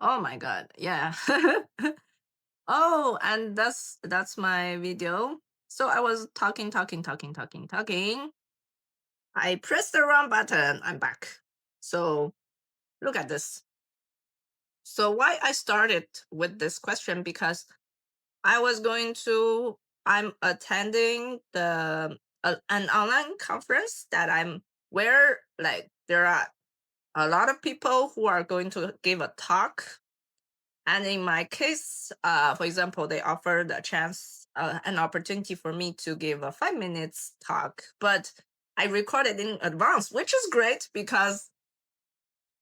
Oh my god. Yeah. Oh, and that's my video. So I was talking. I pressed the wrong button. I'm back. So look at this. So why I started with this question because I was going to I'm attending an online conference that I'm where like there are a lot of people who are going to give a talk. And in my case, for example, they offered a chance, an opportunity for me to give a 5 minutes talk, but I recorded in advance, which is great because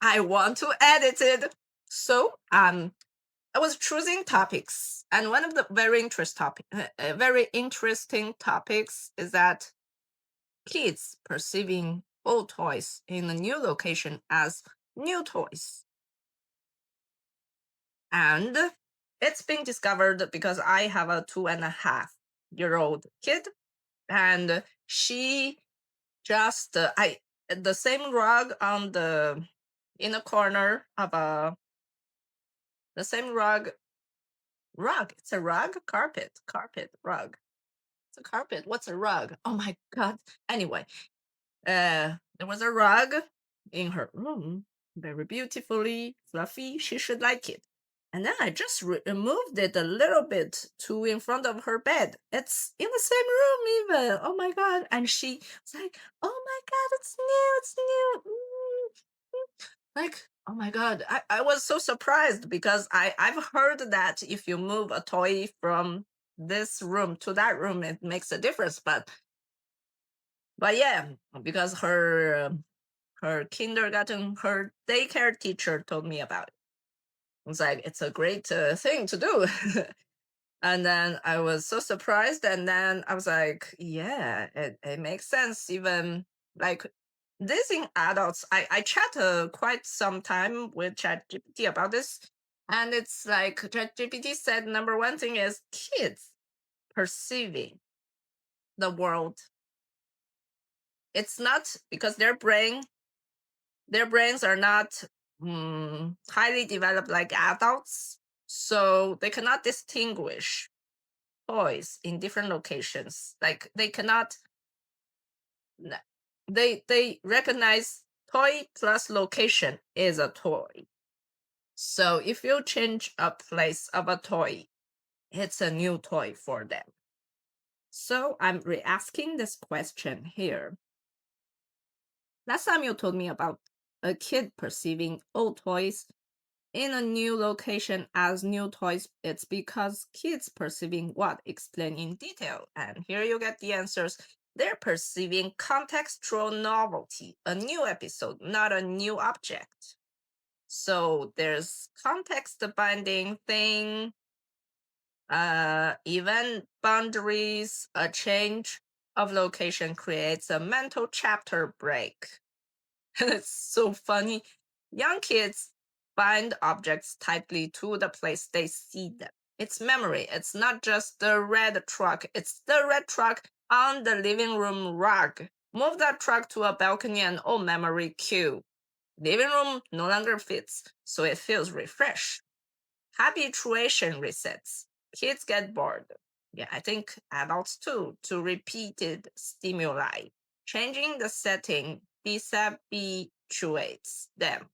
I want to edit it. So I was choosing topics, and one of the very interesting topics is that kids perceiving old toys in a new location as new toys. And it's been discovered because I have a 2.5-year-old kid, and she just I the same rug on the in the corner of a the same rug. It's a rug, carpet rug. It's a carpet. What's a rug? Oh my god. Anyway, there was a rug in her room, very beautifully fluffy. She should like it. And then I just removed it a little bit to in front of her bed. It's in the same room, even. Oh my god! And she was like, "Oh my god, it's new! It's new!" Like, oh my god, I was so surprised because I've heard that if you move a toy from this room to that room, it makes a difference. But yeah, because her daycare teacher told me about it. It's like it's a great thing to do. And then I was so surprised, and then I was like, yeah, it makes sense. Even like this in adults, I chat quite some time with ChatGPT about this, and it's like ChatGPT said number one thing is kids perceiving the world. It's not because their brains are not highly developed like adults, so they cannot distinguish toys in different locations. Like they cannot, they recognize toy plus location is a toy. So if you change a place of a toy, it's a new toy for them. So I'm re-asking this question here. Last time you told me about a kid perceiving old toys in a new location as new toys. It's because kids perceiving what? Explain in detail. And here you get the answers. They're perceiving contextual novelty, a new episode, not a new object. So there's context binding thing, even boundaries, a change of location creates a mental chapter break. It's so funny. Young kids bind objects tightly to the place they see them. It's memory. It's not just the red truck, it's the red truck on the living room rug. Move that truck to a balcony and oh, memory cue. Living room no longer fits, so it feels refreshed. Habituation resets. Kids get bored. Yeah, I think adults too, to repeated stimuli. Changing the setting dishabituates them.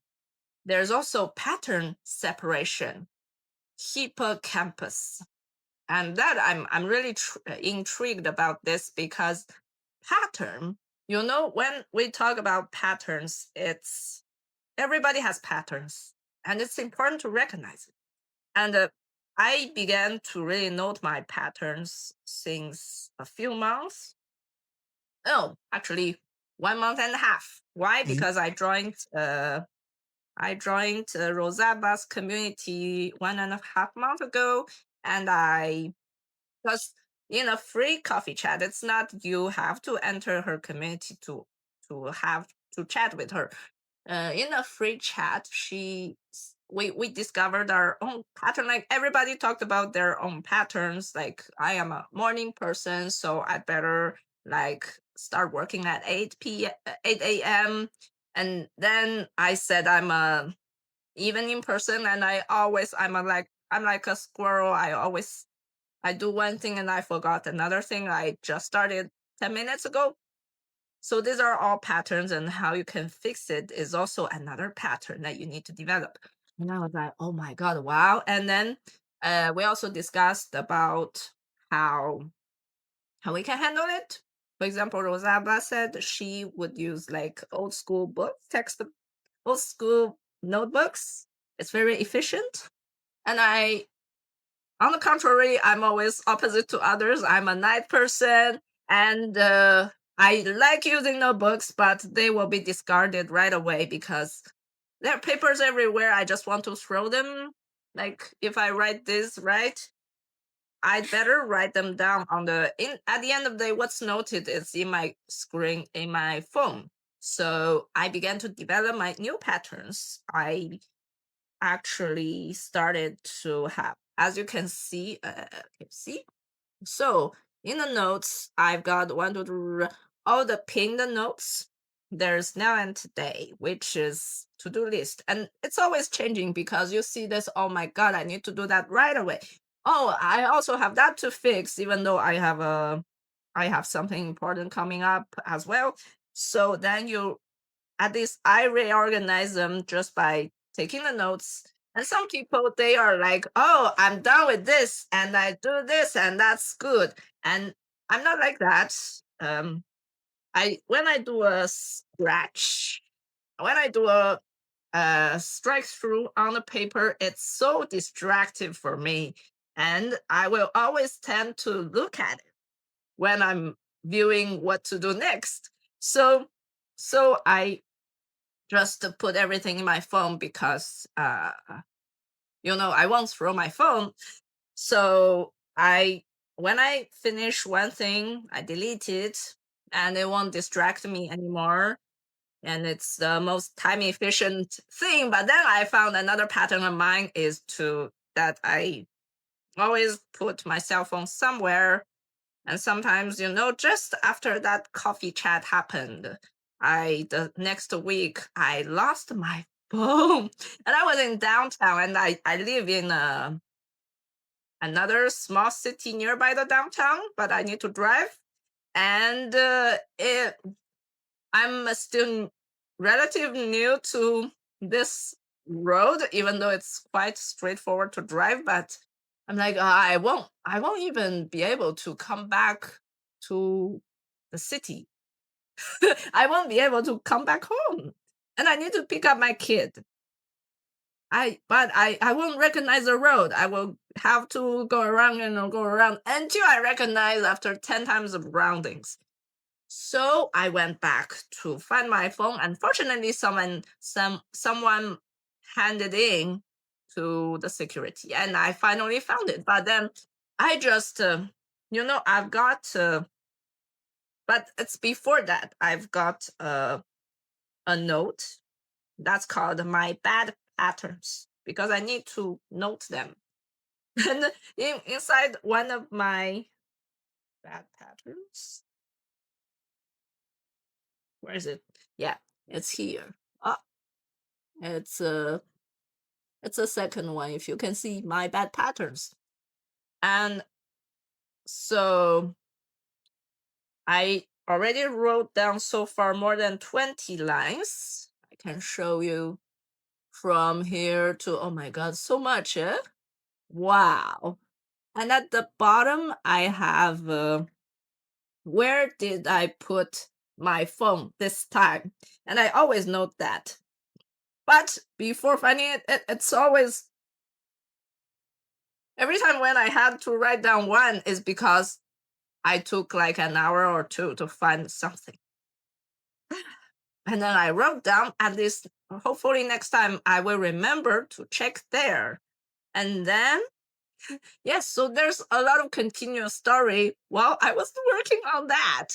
There's also pattern separation, hippocampus. And that I'm really intrigued about this because pattern, when we talk about patterns, it's everybody has patterns and it's important to recognize it. And I began to really note my patterns since a few months. Oh, actually, 1.5 months. Why? Because I joined Rosalba's community 1.5 months ago, and I was in a free coffee chat. It's not you have to enter her community to have to chat with her. In a free chat, we discovered our own pattern. Like everybody talked about their own patterns. Like I am a morning person, so I better like start working at 8 a.m. And then I said I'm a even in person. And I'm like a squirrel. I do one thing and I forgot another thing I just started 10 minutes ago. So these are all patterns, and how you can fix it is also another pattern that you need to develop. And I was like, oh my God, wow. And then we also discussed about how we can handle it. For example, Rosalba said she would use like old school books, old school notebooks. It's very efficient. And on the contrary, I'm always opposite to others. I'm a night person, and I like using notebooks, but they will be discarded right away because there are papers everywhere. I just want to throw them. Like if I write this right, I'd better write them down on at the end of the day. What's noted is in my screen in my phone. So I began to develop my new patterns. I actually started to have, as you can see, see. So in the notes, I've got one, two, three, all the pinned notes. There's now and today, which is to-do list, and it's always changing because you see this. Oh my God, I need to do that right away. Oh, I also have that to fix, even though I have something important coming up as well. So then you at least I reorganize them just by taking the notes. And some people, they are like, oh, I'm done with this and I do this and that's good. And I'm not like that. Um, when I do a scratch, when I do a strike through on the paper, it's so distractive for me. And I will always tend to look at it when I'm viewing what to do next. So I just to put everything in my phone because I won't throw my phone. So I when I finish one thing, I delete it and it won't distract me anymore. And it's the most time efficient thing. But then I found another pattern of mine is to that I always put my cell phone somewhere, and sometimes, just after that coffee chat happened, the next week I lost my phone. And I was in downtown, and I live in another small city nearby the downtown, but I need to drive. And I'm still relative new to this road, even though it's quite straightforward to drive. But I'm like, I won't even be able to come back to the city. I won't be able to come back home, and I need to pick up my kid. I won't recognize the road. I will have to go around and go around until I recognize after 10 times of roundings. So I went back to find my phone. Unfortunately, someone handed in to the security, and I finally found it. But then I just, I've got, but it's before that. I've got a note that's called my bad patterns because I need to note them. And inside one of my bad patterns, where is it? Yeah, it's here. Oh, it's a second one. If you can see my bad patterns, and so I already wrote down so far more than 20 lines. I can show you from here to, oh my God, so much, eh? Wow. And at the bottom, I have where did I put my phone this time? And I always note that. But before finding it's always every time when I had to write down one is because I took like an hour or two to find something. And then I wrote down at least, hopefully next time I will remember to check there. And then, yes, so there's a lot of continuous story while I was working on that.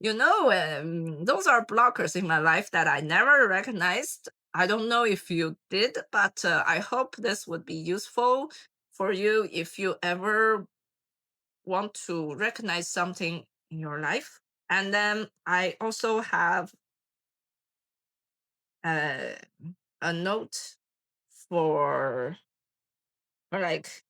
Those are blockers in my life that I never recognized. I don't know if you did, but I hope this would be useful for you if you ever want to recognize something in your life. And then I also have uh, a note for like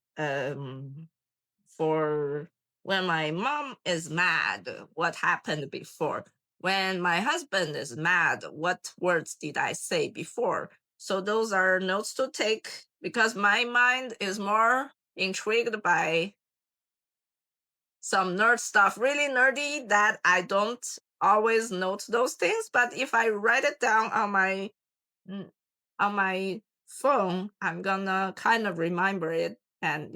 for when my mom is mad, what happened before? When my husband is mad, what words did I say before? So those are notes to take because my mind is more intrigued by some nerd stuff, really nerdy, that I don't always note those things. But if I write it down mm, on my phone, I'm gonna kind of remember it. And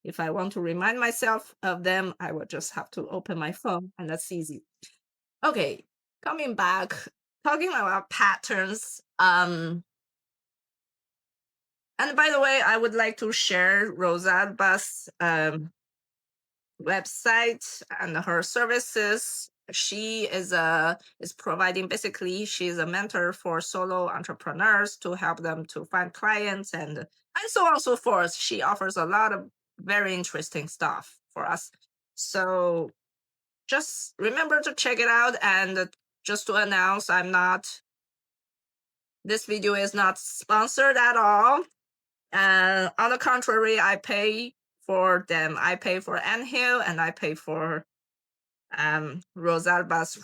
if I want to remind myself of them, I will just have to open my phone, and that's easy. Okay, coming back, talking about patterns. And by the way, I would like to share Rosalba's website and her services. She is providing, basically she's a mentor for solo entrepreneurs to help them to find clients and so on and so forth. She offers a lot of very interesting stuff for us. So just remember to check it out. And just to announce, this video is not sponsored at all. On the contrary, I pay for them. I pay for Anhill and I pay for Rosalba's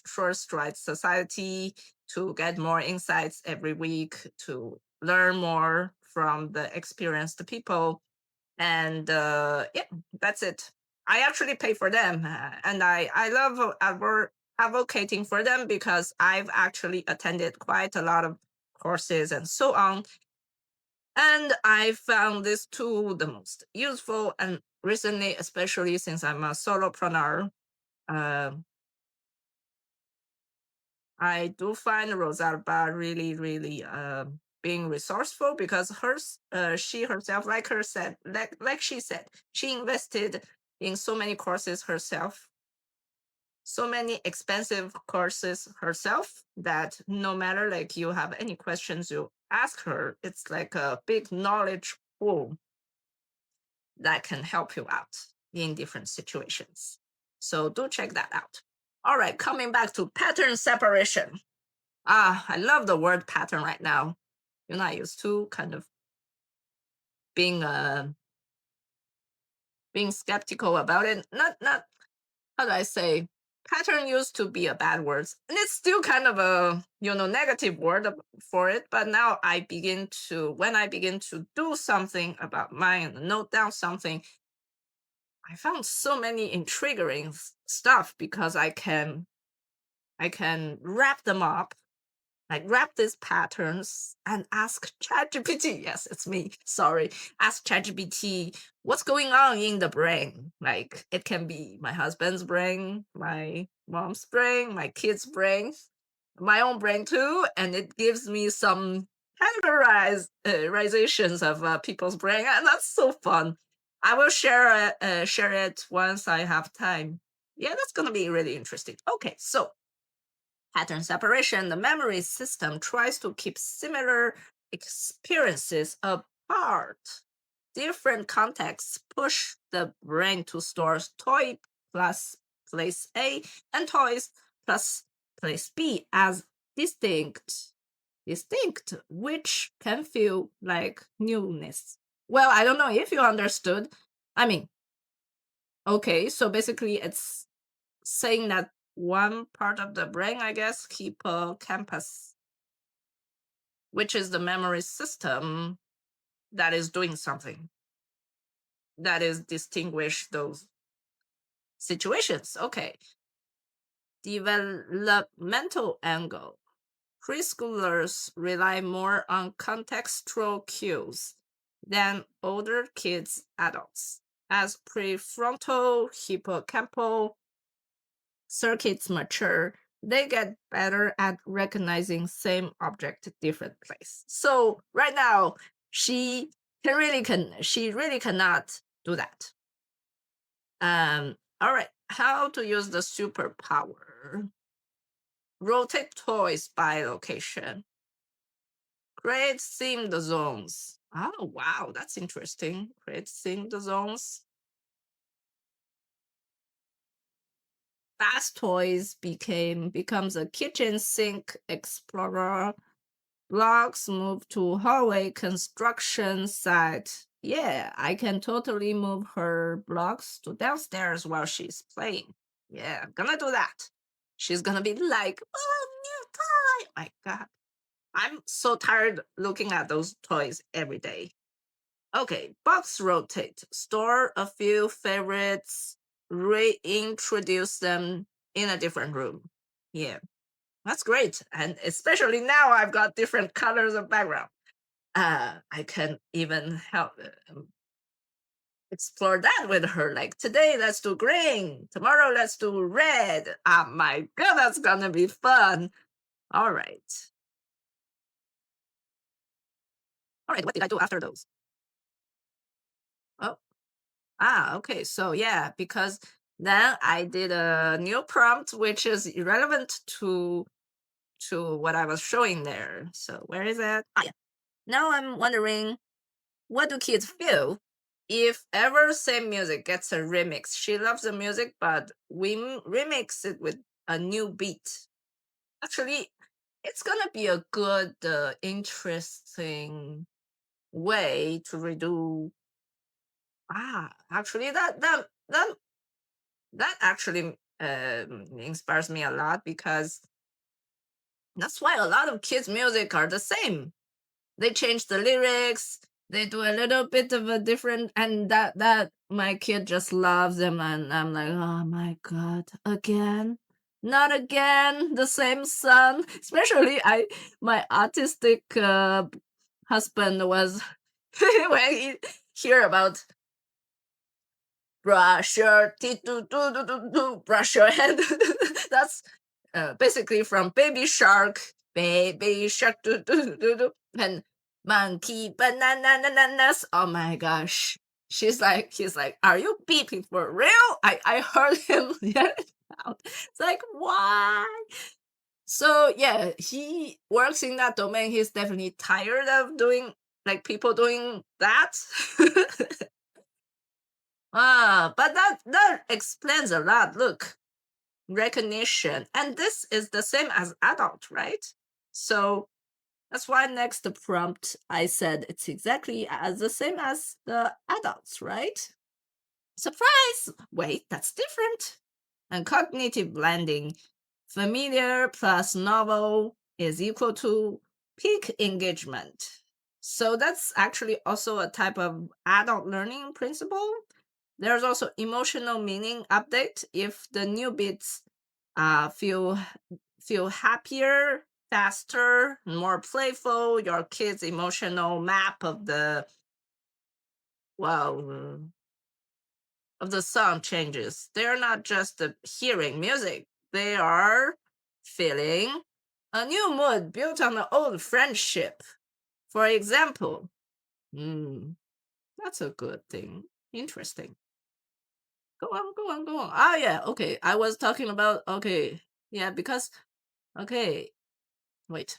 Short Stride Society to get more insights every week, to learn more from the experienced people. And yeah, that's it. I actually pay for them. And I love advocating for them because I've actually attended quite a lot of courses and so on. And I found this tool the most useful. And recently, especially since I'm a solopreneur, uh, I do find Rosalba really, really being resourceful because she herself, like she said, she invested in so many courses herself, so many expensive courses herself, that no matter like you have any questions you ask her, it's like a big knowledge pool that can help you out in different situations. So do check that out. All right, coming back to pattern separation. I love the word pattern right now. You're not used to kind of being being skeptical about it. Not how do I say? Pattern used to be a bad word, and it's still kind of a negative word for it. But now when I begin to do something about mine, note down something, I found so many intriguing stuff because I can wrap them up, like wrap these patterns and ask ChatGPT. Yes, it's me. Sorry. Ask ChatGPT what's going on in the brain. Like it can be my husband's brain, my mom's brain, my kid's brain, my own brain too. And it gives me some categorizations of people's brain. And that's so fun. I will share it once I have time. Yeah, that's going to be really interesting. Okay, so pattern separation, the memory system tries to keep similar experiences apart. Different contexts push the brain to store toy plus place A and toys plus place B as distinct, which can feel like newness. Well, I don't know if you understood. I mean, okay, so basically it's saying that one part of the brain, I guess, hippocampus, which is the memory system that is doing something, that is distinguish those situations. Okay. Developmental angle. Preschoolers rely more on contextual cues than older kids, adults, as prefrontal hippocampal circuits mature, they get better at recognizing same object different place. So right now, she really cannot do that. All right, how to use the superpower? Rotate toys by location. Create themed zones. Oh wow, that's interesting. Create themed zones. Fast toys becomes a kitchen sink explorer. blocks, move to hallway construction site. Yeah, I can totally move her blocks to downstairs while she's playing. Yeah, I'm gonna do that. She's gonna be like, oh, new toy. My God. I'm so tired looking at those toys every day. Okay, box rotate. Store a few favorites, reintroduce them in a different room. Yeah, that's great. And especially now I've got different colors of background. I can even help explore that with her. Like today, let's do green. Tomorrow, let's do red. Oh my God, that's gonna be fun. All right. All right, what did I do after those? Oh, okay. So yeah, because then I did a new prompt which is irrelevant to what I was showing there. So where is it? Ah, yeah. Now I'm wondering, what do kids feel if ever same music gets a remix? She loves the music, but we remix it with a new beat. Actually, it's gonna be a good, interesting way to redo. Actually, that actually inspires me a lot because that's why a lot of kids' music are the same. They change the lyrics, they do a little bit of a different, and that my kid just loves them, and I'm like, oh my God, again. Not again, the same song. Especially my autistic husband was when he hear about brush your teeth, brush your hand. That's basically from Baby Shark, and monkey bananas. Oh my gosh. He's like, are you beeping for real? I heard him yell it out. It's like, why? So yeah, he works in that domain. He's definitely tired of doing like people doing that. But that explains a lot. Look, recognition, and this is the same as adult, right? So that's why next the prompt I said it's exactly as the same as the adults, right? Surprise! Wait, that's different. And cognitive blending, familiar plus novel is equal to peak engagement. So that's actually also a type of adult learning principle. There's also emotional meaning update. If the new bits feel happier, faster, more playful, your kid's emotional map of the well of the song changes. They're not just hearing music; they are feeling a new mood built on an old friendship. For example, mm, that's a good thing. Interesting. Go on, go on, go on. Oh yeah, okay. I was talking about okay, yeah, because okay, wait.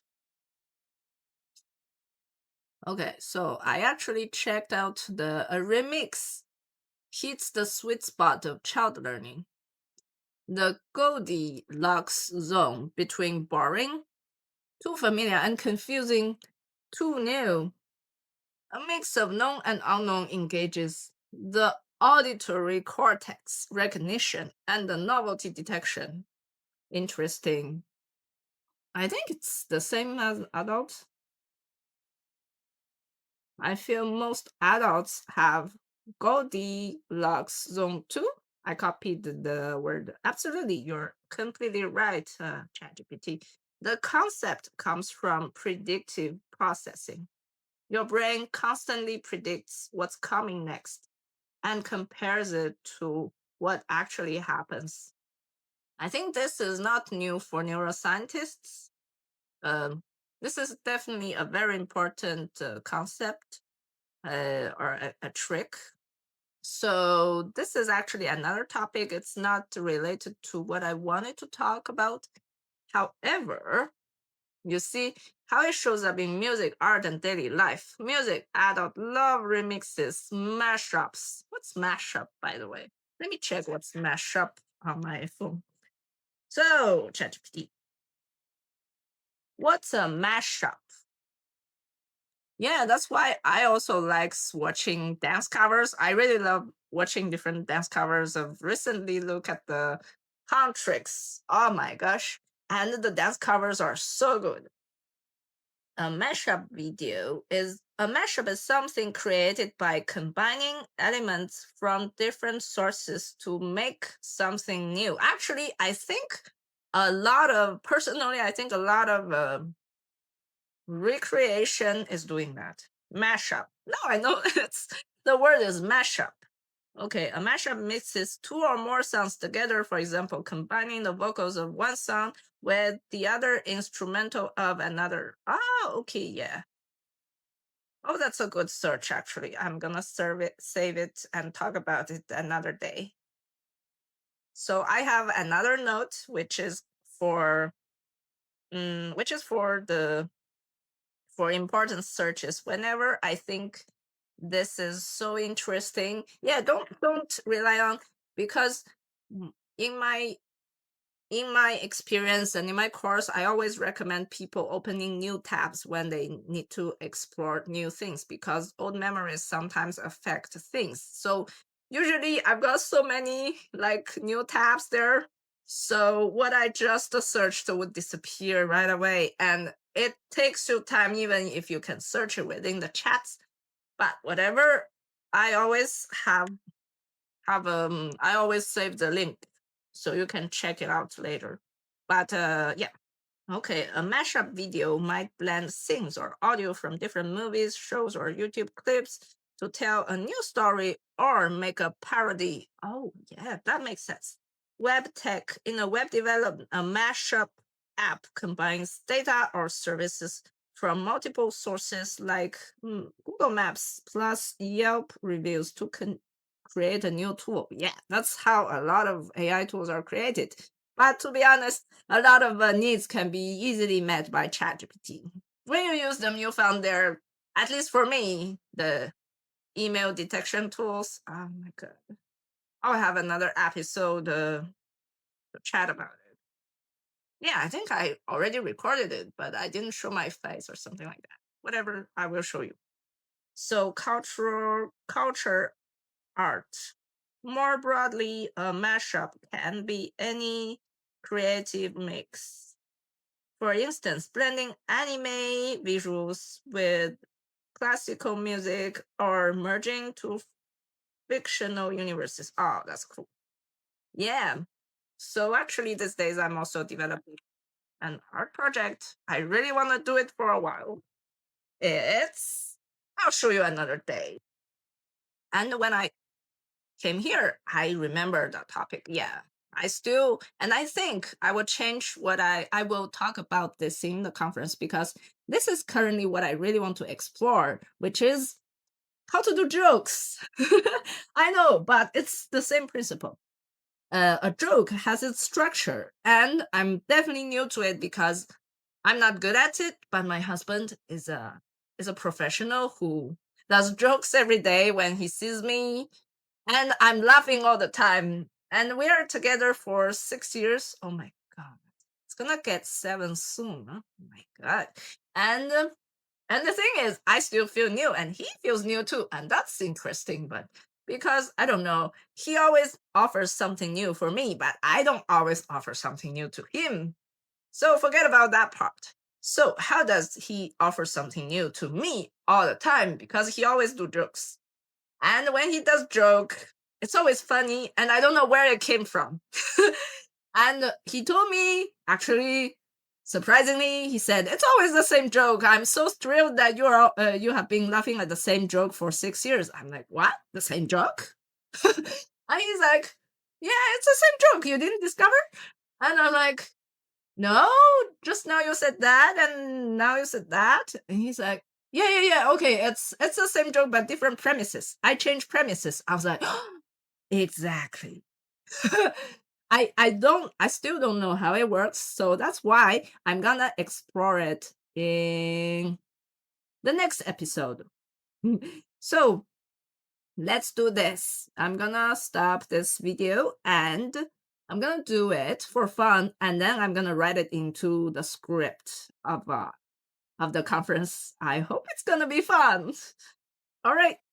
Okay, so I actually checked out the a remix hits the sweet spot of child learning. The Goldilocks zone between boring, too familiar, and confusing, too new. A mix of known and unknown engages the auditory cortex recognition and the novelty detection. Interesting. I think it's the same as adults. I feel most adults have Goldilocks zone too. I copied the word. Absolutely, you're completely right, ChatGPT. The concept comes from predictive processing. Your brain constantly predicts what's coming next and compares it to what actually happens. I think this is not new for neuroscientists. Um, this is definitely a very important concept or a trick. So, this is actually another topic. It's not related to what I wanted to talk about. However, you see how it shows up in music, art, and daily life. Music, adult love remixes, mashups. What's mashup, by the way? Let me check what's mashup on my phone. So, ChatGPT, what's a mashup? Yeah, that's why I also likes watching dance covers. I really love watching different dance covers. Of recently look at the Contrix. Oh my gosh. And the dance covers are so good. A mashup is something created by combining elements from different sources to make something new. Actually, I think I think a lot of recreation is doing that. Mashup. No, I know it's the word is mashup. Okay, a mashup mixes two or more sounds together, for example, combining the vocals of one song with the other instrumental of another. Oh, okay, yeah. Oh, that's a good search, actually. I'm gonna save it, and talk about it another day. So I have another note, for which is for important searches. Whenever I think this is so interesting, yeah, don't rely on, because mm, in my experience and in my course, I always recommend people opening new tabs when they need to explore new things, because old memories sometimes affect things. So usually I've got so many like new tabs there. So what I just searched would disappear right away. And it takes you time, even if you can search it within the chats. But whatever, I always I always save the link so you can check it out later. But yeah. Okay, a mashup video might blend scenes or audio from different movies, shows, or YouTube clips to tell a new story or make a parody. Oh, yeah, that makes sense. Web tech. In a web development, a mashup app combines data or services from multiple sources like Google Maps plus Yelp reviews to create a new tool. Yeah, that's how a lot of AI tools are created. But to be honest, a lot of needs can be easily met by ChatGPT. When you use them, you found their, at least for me, the email detection tools. Oh my god. I'll have another episode to chat about it. Yeah, I think I already recorded it, but I didn't show my face or something like that. Whatever, I will show you. So culture art. More broadly, a mashup can be any creative mix. For instance, blending anime visuals with classical music or merging two fictional universes. Oh, that's cool. Yeah. So actually, these days I'm also developing an art project. I really want to do it for a while. It's, I'll show you another day. And when I came here, I remember that topic. Yeah. And I think I will change I will talk about this in the conference, because this is currently what I really want to explore, which is how to do jokes. I know, but it's the same principle. A joke has its structure, and I'm definitely new to it because I'm not good at it. But my husband is a professional who does jokes every day when he sees me, and I'm laughing all the time. And we are together for 6 years. Oh my god, it's gonna get seven soon. Huh? Oh my god. And and the thing is, I still feel new, and he feels new too, and that's interesting. But because I don't know, he always offers something new for me, but I don't always offer something new to him. So forget about that part. So how does he offer something new to me all the time? Because he always do jokes, and when he does joke, it's always funny, and I don't know where it came from. And he told me, actually, surprisingly, he said, "It's always the same joke. I'm so thrilled that you have been laughing at the same joke for 6 years." I'm like, "What? The same joke?" And he's like, "Yeah, it's the same joke. You didn't discover?" And I'm like, "No, just now you said that, and now you said that." And he's like, "Yeah, yeah, yeah. Okay, it's the same joke but different premises. I changed premises." I was like, "Exactly." I still don't know how it works, so that's why I'm gonna explore it in the next episode. So let's do this. I'm gonna stop this video, and I'm gonna do it for fun, and then I'm gonna write it into the script of the conference. I hope it's gonna be fun. All right.